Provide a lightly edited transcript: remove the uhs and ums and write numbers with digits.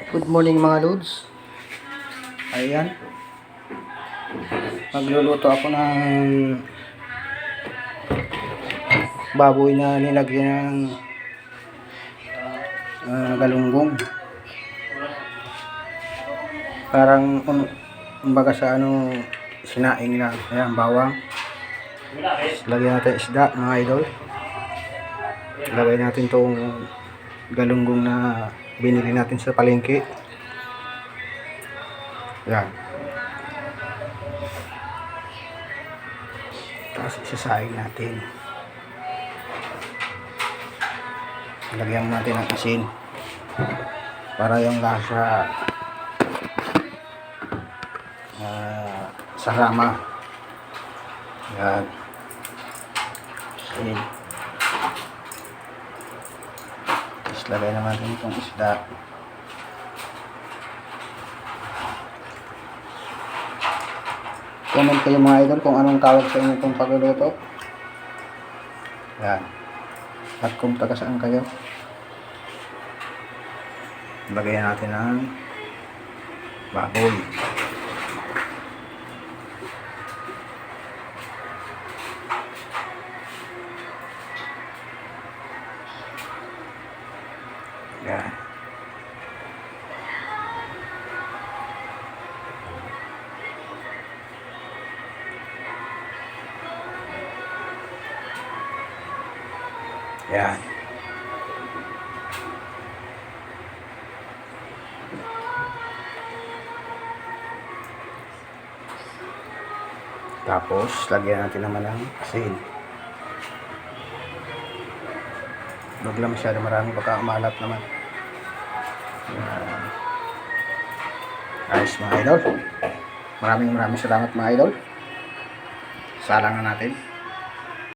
Good morning mga lods. Ayan. Magluluto ako ng baboy na nilagyan ng galunggong. Parang kumbaga sa sinaing lang. Ayan, bawang. Lagyan natin isda mga idol. Lagyan natin itong galunggong na binili natin sa palengke. Yan. Tapos isasaing natin. Lagyan natin ng asin para yung lasa sarama. Yan. Asin. Tapos lagay naman natin itong isda. Comment kayo mga idol kung anong tawag sa inyo itong pagluluto. Yan. At kung taga saan kayo. Lagyan natin ng baboy. Yan. Yan. Tapos, lagyan natin naman ng asin. Huwag lang masyado marami, baka umalat naman. Yan. Ayos mga idol. Maraming salamat mga idol. Salang na natin.